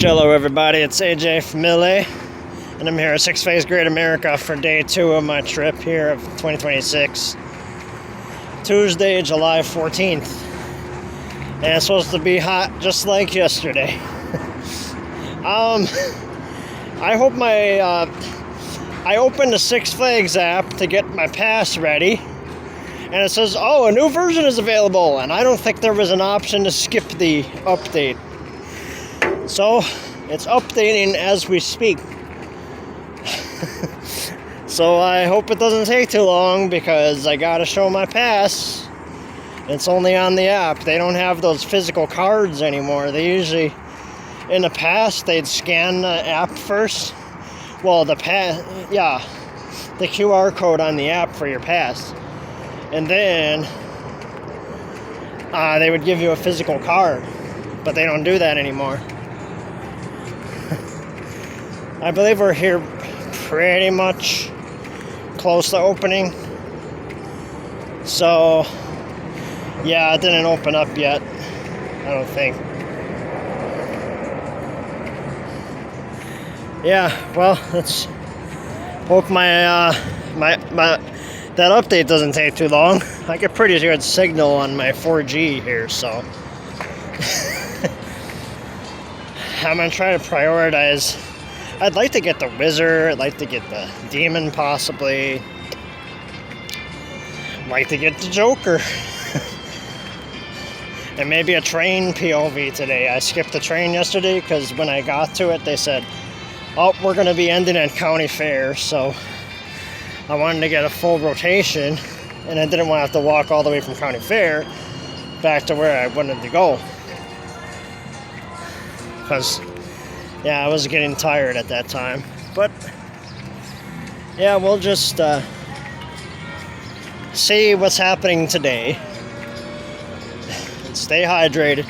Hello everybody, it's AJ from LA, and I'm here at Six Flags Great America for day 2 of my trip here of 2026. Tuesday, July 14th. And it's supposed to be hot just like yesterday. I hope I opened the Six Flags app to get my pass ready, and it says, oh, a new version is available, and I don't think there was an option to skip the update. So, it's updating as we speak. So I hope it doesn't take too long because I gotta show my pass. It's only on the app. They don't have those physical cards anymore. They usually, in the past, they'd scan the app first. Well, the QR code on the app for your pass. And then they would give you a physical card. But they don't do that anymore. I believe we're here pretty much close to opening. So, yeah, it didn't open up yet, I don't think. Yeah, well, let's hope that update doesn't take too long. I get pretty good signal on my 4G here, so I'm gonna try to prioritize. I'd like to get the Wizard, I'd like to get the Demon possibly. I'd like to get the Joker. And maybe a train POV today. I skipped the train yesterday because when I got to it, they said, oh, we're going to be ending at County Fair. So I wanted to get a full rotation, and I didn't want to have to walk all the way from County Fair back to where I wanted to go. Because, yeah, I was getting tired at that time. But, yeah, we'll just see what's happening today. And stay hydrated.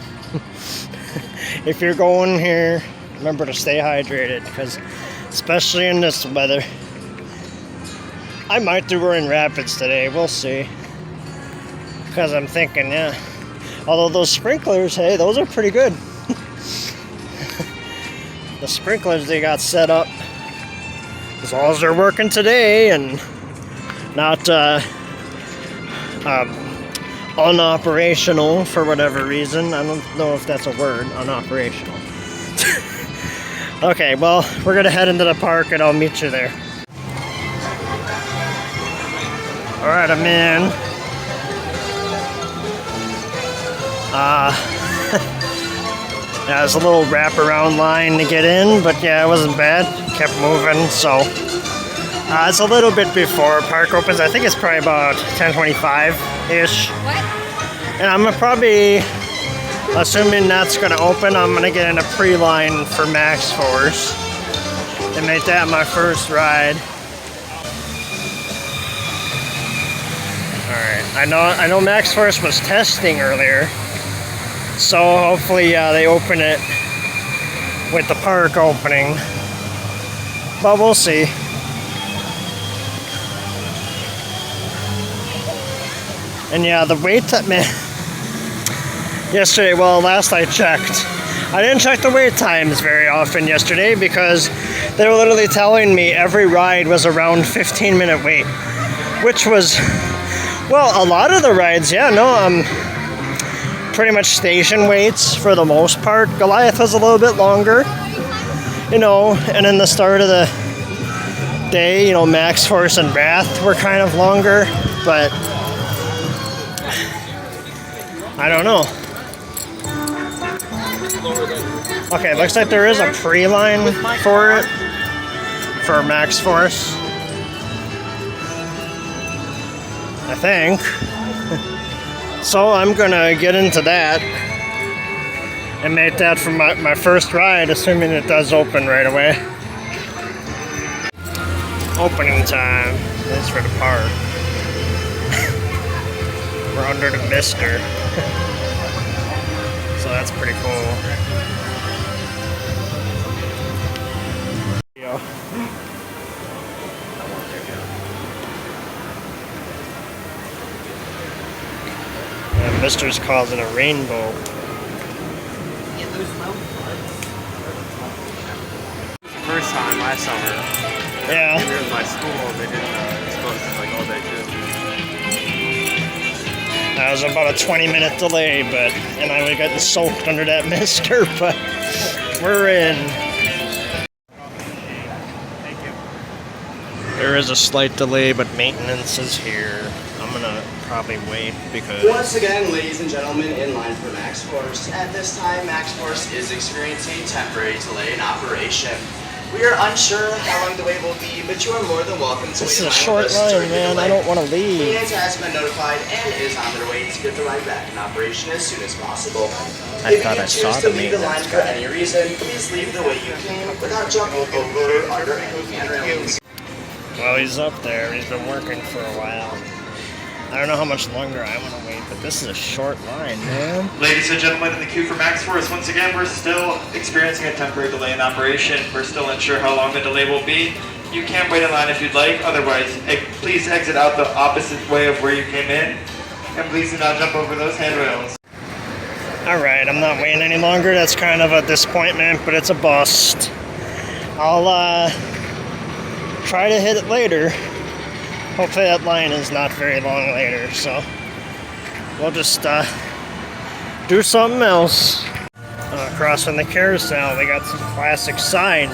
If you're going here, remember to stay hydrated. Because, especially in this weather, I might do Grand Rapids today. We'll see. Because I'm thinking, yeah. Although those sprinklers, hey, those are pretty good. The sprinklers they got set up, as long as they're working today and not unoperational for whatever reason. I don't know if that's a word, unoperational. Okay, well, we're gonna head into the park and I'll meet you there. Alright, I'm in. Yeah, there's a little wraparound line to get in, but yeah, it wasn't bad. Kept moving, so it's a little bit before park opens. I think it's probably about 10:25-ish. And I'm probably, assuming that's going to open, I'm going to get in a pre-line for Max Force and make that my first ride. Alright, I know Max Force was testing earlier. So hopefully they open it with the park opening, but we'll see. And yeah, the wait time, man. Yesterday, well, last I checked, I didn't check the wait times very often yesterday because they were literally telling me every ride was around 15-minute wait, which was, well, a lot of the rides, yeah, no, pretty much station waits for the most part. Goliath was a little bit longer, you know, and in the start of the day, you know, Max Force and Wrath were kind of longer, but I don't know. Okay, looks like there is a pre-line for it, for Max Force, I think. So I'm gonna get into that and make that for my first ride, assuming it does open right away. Opening time. That's for the park. We're under the mister. So that's pretty cool. Yeah. Mister's causing a rainbow. last summer. Yeah. Maybe it was my school. They did supposed to like all day too. That was about a 20-minute delay, and I would get soaked under that mister, but we're in. Thank you. There is a slight delay, but maintenance is here. I'm gonna probably wait because... Once again, ladies and gentlemen, in line for Max Force. At this time, Max Force is experiencing temporary delay in operation. We are unsure how long the wait will be, but you are more than welcome to This is wait a in line short with us line, during the man. I delay. don't want to leave. Maintenance has been notified and is on their way to get the ride back in operation as soon as possible. I If thought you I choose saw to the leave the line maintenance for guy. any reason, please leave the way you came without jumping over or under any handrails. Well, he's up there. He's been working for a while. I don't know how much longer I want to wait, but this is a short line, man. Ladies and gentlemen, in the queue for Max Force, once again, we're still experiencing a temporary delay in operation. We're still unsure how long the delay will be. You can wait in line if you'd like. Otherwise, please exit out the opposite way of where you came in. And please do not jump over those handrails. Alright, I'm not waiting any longer. That's kind of a disappointment, but it's a bust. I'll try to hit it later. Hopefully that line is not very long later, so we'll just do something else. Across from the carousel, they got some classic signs.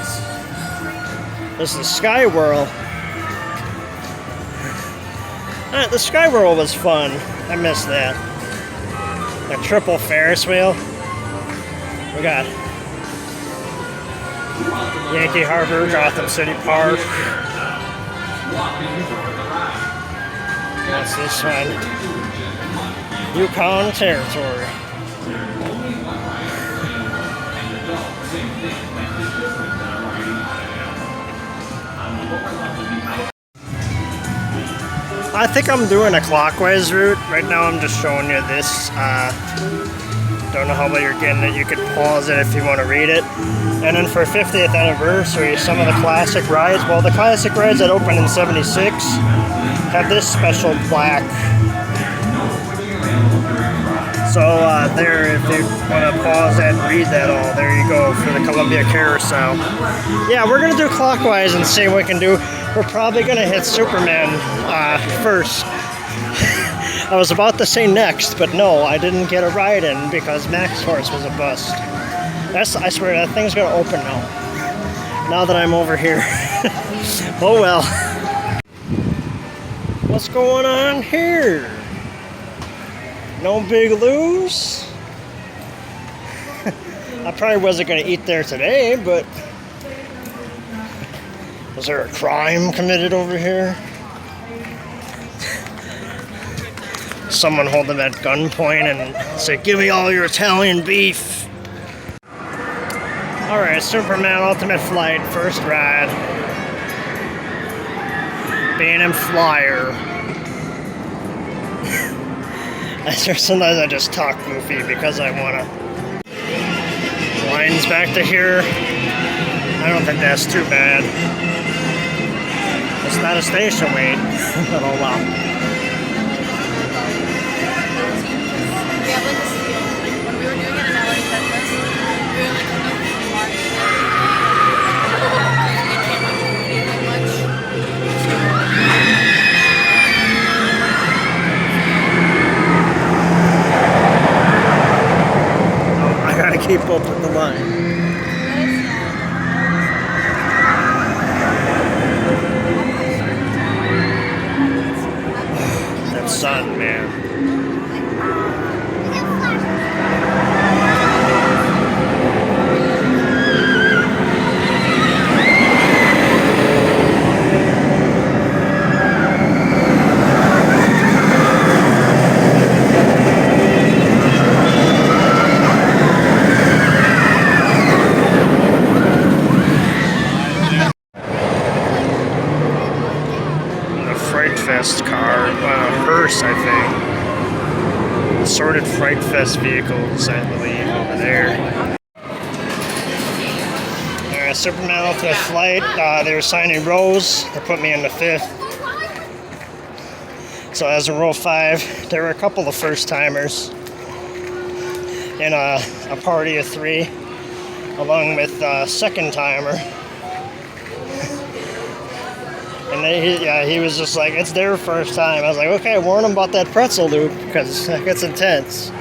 This is Sky Whirl. The Sky Whirl was fun. I missed that. A triple Ferris wheel. We got Yankee Harbor, Gotham City Park. What's this one? Yukon Territory. I think I'm doing a clockwise route. Right now I'm just showing you this. Don't know how well you're getting it. You could pause it if you want to read it. And then for 50th anniversary, some of the classic rides. Well, the classic rides that opened in '76 have this special plaque. So there, if you want to pause that and read that all, there you go for the Columbia Carousel. Yeah, we're going to do clockwise and see what we can do. We're probably going to hit Superman first. I was about to say next, but no, I didn't get a ride in because Max Force was a bust. I swear, that thing's going to open now that I'm over here. Oh well. What's going on here? No Big Lou's? I probably wasn't going to eat there today, but was there a crime committed over here? Someone hold them at gunpoint and say, "Give me all your Italian beef." Alright, Superman Ultimate Flight, first ride. B&M Flyer. Sometimes I just talk goofy because I wanna. Lines back to here. I don't think that's too bad. It's not a station wait, but oh well. We have like a scale. Like when we were doing it in LA Fitness, we were like on the mark. It came up really much. I gotta keep up with the line. That sun, man. Fest car, hearse, I think. Assorted Fright Fest vehicles, I believe, over there. Superman Ultimate Flight, they were signing rows. They put me in the 5th. So as a row 5, there were a couple of first-timers in a party of 3, along with a second-timer. And he was just like, it's their first time. I was like, okay, warn them about that pretzel loop because it gets intense.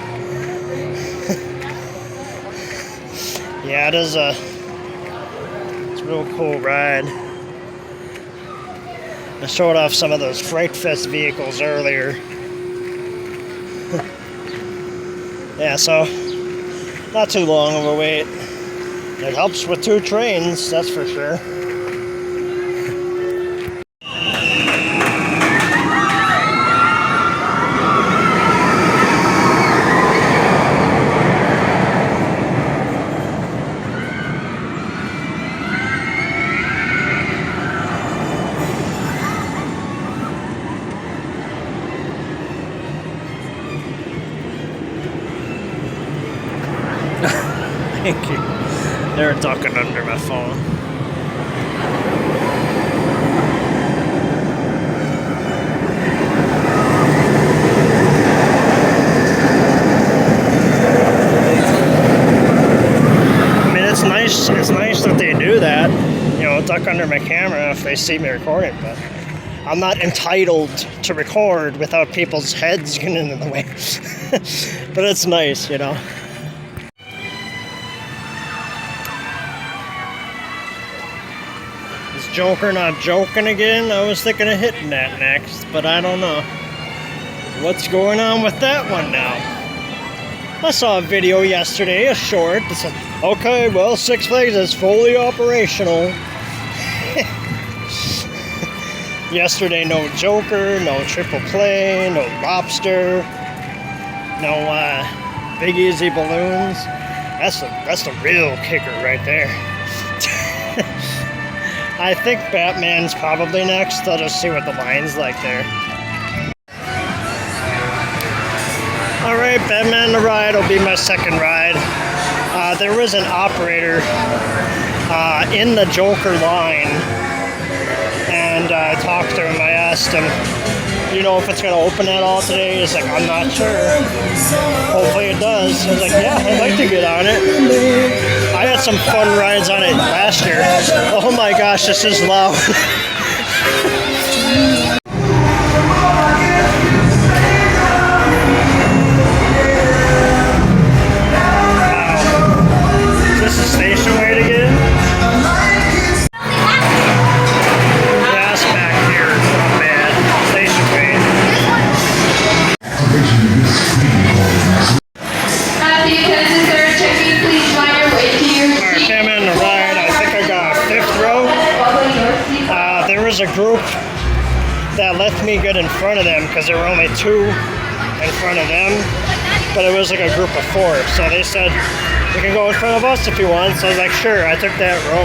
Yeah, it's a real cool ride. I showed off some of those Fright Fest vehicles earlier. Yeah, so not too long of a wait. It helps with 2 trains, that's for sure. Thank you. They're ducking under my phone. I mean, it's nice that they do that. You know, duck under my camera if they see me recording, but I'm not entitled to record without people's heads getting in the way. But it's nice, you know. Is Joker not joking again? I was thinking of hitting that next, but I don't know. What's going on with that one now? I saw a video yesterday, a short, that said, okay, well, Six Flags is fully operational. Yesterday, no Joker, no Triple Play, no Lobster, no Big Easy Balloons. That's the real kicker right there. I think Batman's probably next. I'll just see what the line's like there. Alright, Batman the Ride will be my second ride. There was an operator in the Joker line, and I talked to him. I asked him, do you know if it's going to open at all today? He's like, I'm not sure. Hopefully it does. I was like, yeah, I'd like to get on it. I had some fun rides on it last year. Oh my gosh, this is loud. Wow. Is this a station way to get in? That's back here. Not bad. Station way. Happy attendance, sir. Checking, please find your way to your Alright, seat. Batman the Ride. I think I got 5th row. There was a group that let me get in front of them because there were only 2 in front of them, but it was like a group of 4. So they said, you can go in front of us if you want. So I was like, sure. I took that row.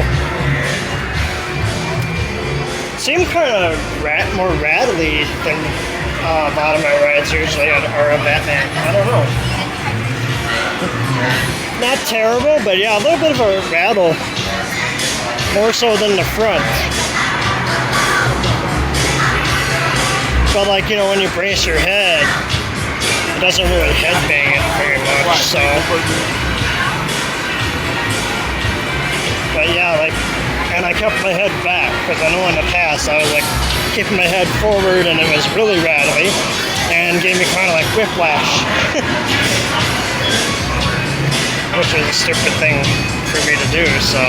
Seemed kind of more rattly than a lot of my rides usually are a Batman. I don't know. Not terrible, but yeah, a little bit of a rattle. More so than the front. But like, you know, when you brace your head, it doesn't really headbang it very much, so. But yeah, like, and I kept my head back, because I know in the past I was like keeping my head forward and it was really rattly, and gave me kind of like whiplash. Which was a stupid thing for me to do, so.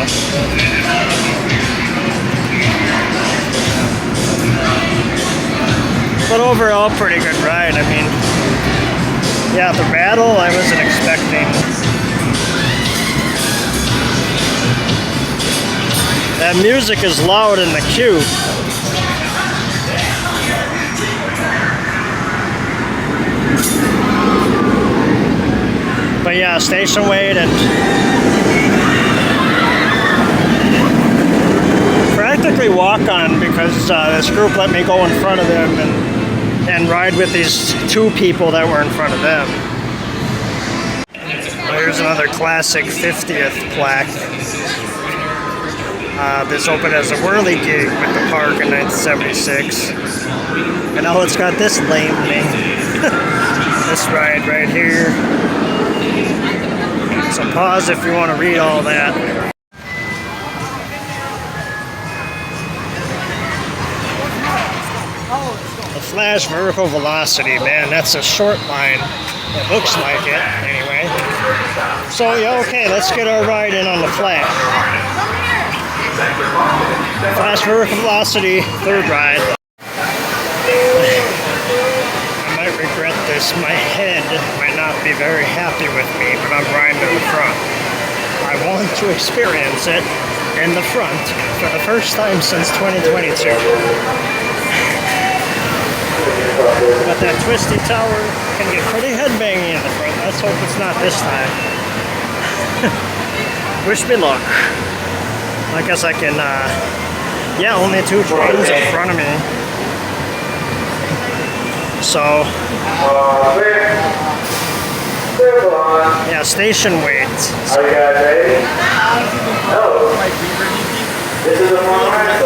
But overall, pretty good ride. I mean, yeah, the rattle I wasn't expecting. That music is loud in the queue. But yeah, station wait and practically walk on because this group let me go in front of them and ride with these 2 people that were in front of them. Here's another classic 50th plaque. This opened as a whirligig with the park in 1976. And now it's got this lame name. This ride right here. So pause if you want to read all that. Flash vertical velocity, man, that's a short line. It looks like it, anyway. So, yeah, okay, let's get our ride in on the Flash. Flash vertical velocity, third ride. I might regret this. My head might not be very happy with me, but I'm riding in the front. I want to experience it in the front for the first time since 2022. But that twisty tower can get pretty headbanging in the front. Let's hope it's not this time. Wish me luck. I guess I can, yeah, only 2 trains in front of me. So, yeah, station wait. Are you guys ready? No. This is a long ride.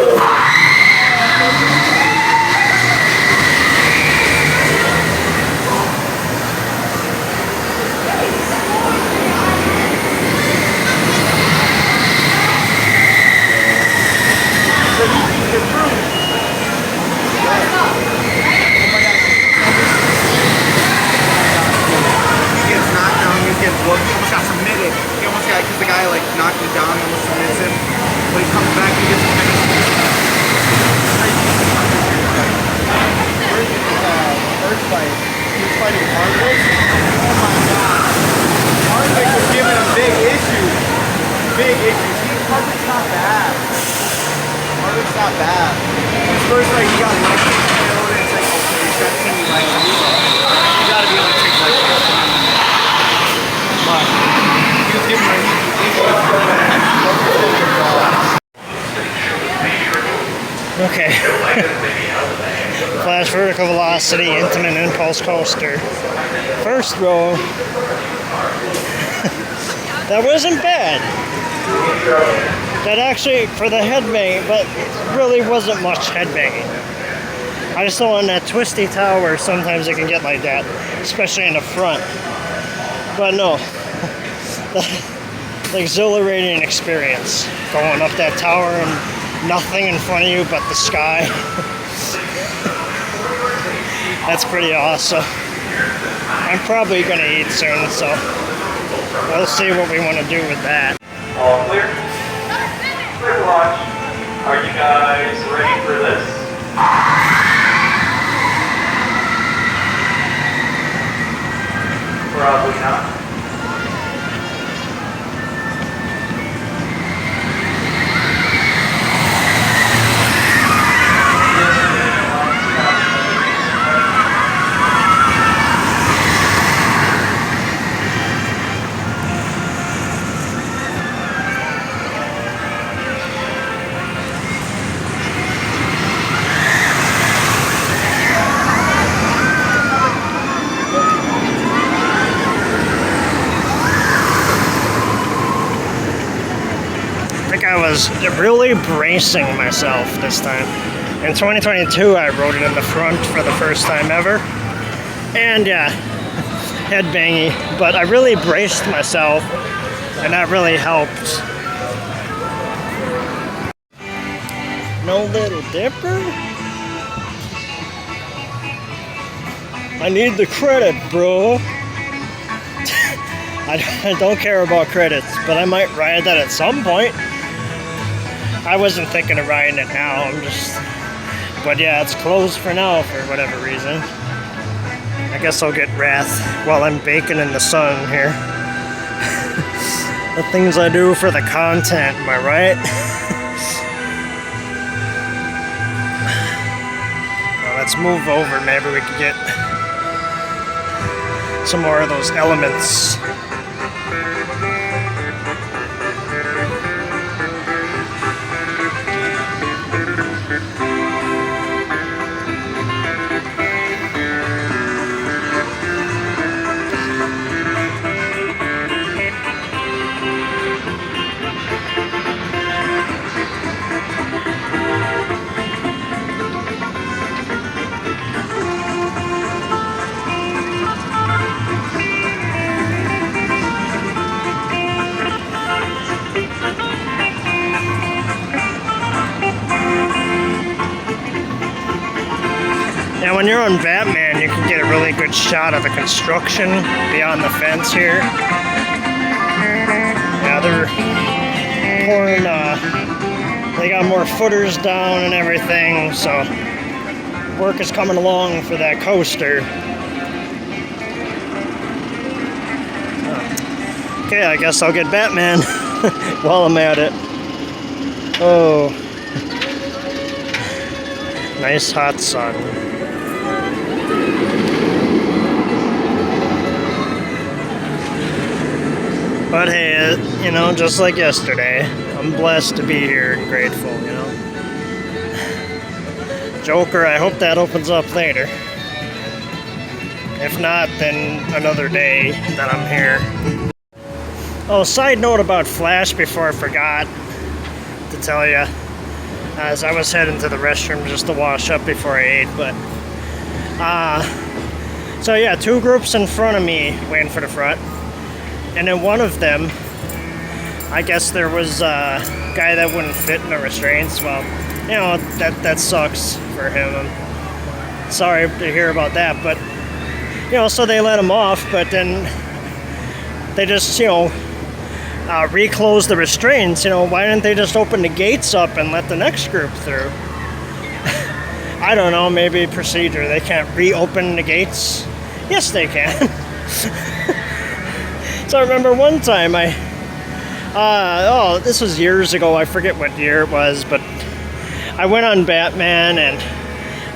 He almost got submitted. He almost got, because the guy like knocked him down, he almost submits him. But he comes back and he gets submitted. First fight, he was fighting Hardwick. Oh my god. Hardwick was giving him big issues. Big issues. Hardwick's not bad. Hardwick's not bad. His first fight, he got light killed, and it's like, okay, he's got too many light kicks. You gotta be able to take light kicks. But he was giving my Okay. Flash vertical velocity, intimate impulse coaster. First row. That wasn't bad. That actually, for the headbang, but really wasn't much headbanging. I just know on that twisty tower, sometimes it can get like that, especially in the front. But no, the exhilarating experience going up that tower and nothing in front of you but the sky. That's pretty awesome. I'm probably gonna eat soon, so we'll see what we want to do with that. All clear? Clear to launch. Are you guys ready for this? Probably not. I was really bracing myself this time. In 2022, I rode it in the front for the first time ever. And yeah, headbangy, but I really braced myself, and that really helped. No Little Dipper? I need the credit, bro. I don't care about credits, but I might ride that at some point. I wasn't thinking of riding it now, but yeah, it's closed for now for whatever reason. I guess I'll get wrath while I'm baking in the sun here. The things I do for the content, am I right? Well, let's move over, maybe we could get some more of those elements. when you're on Batman, you can get a really good shot of the construction beyond the fence here. Yeah, they're pouring, they got more footers down and everything, so work is coming along for that coaster. Okay, I guess I'll get Batman while I'm at it. Oh. Nice hot sun. But hey, you know, just like yesterday, I'm blessed to be here and grateful, you know. Joker, I hope that opens up later. If not, then another day that I'm here. Oh, side note about Flash before I forgot to tell you. As I was heading to the restroom just to wash up before I ate, but so yeah, two groups in front of me waiting for the front, and in one of them, I guess there was a guy that wouldn't fit in the restraints. Well, you know, that sucks for him. I'm sorry to hear about that, but you know, so they let him off, but then they just, you know, reclose the restraints. You know, why didn't they just open the gates up and let the next group through? I don't know, maybe procedure. They can't reopen the gates? Yes, they can. So I remember one time this was years ago, I forget what year it was, but I went on Batman and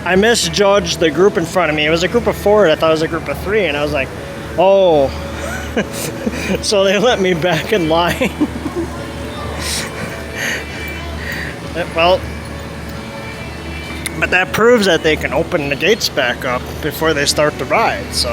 I misjudged the group in front of me. It was a group of 4, I thought it was a group of 3, and I was like, oh. So they let me back in line. Well, but that proves that they can open the gates back up before they start the ride, so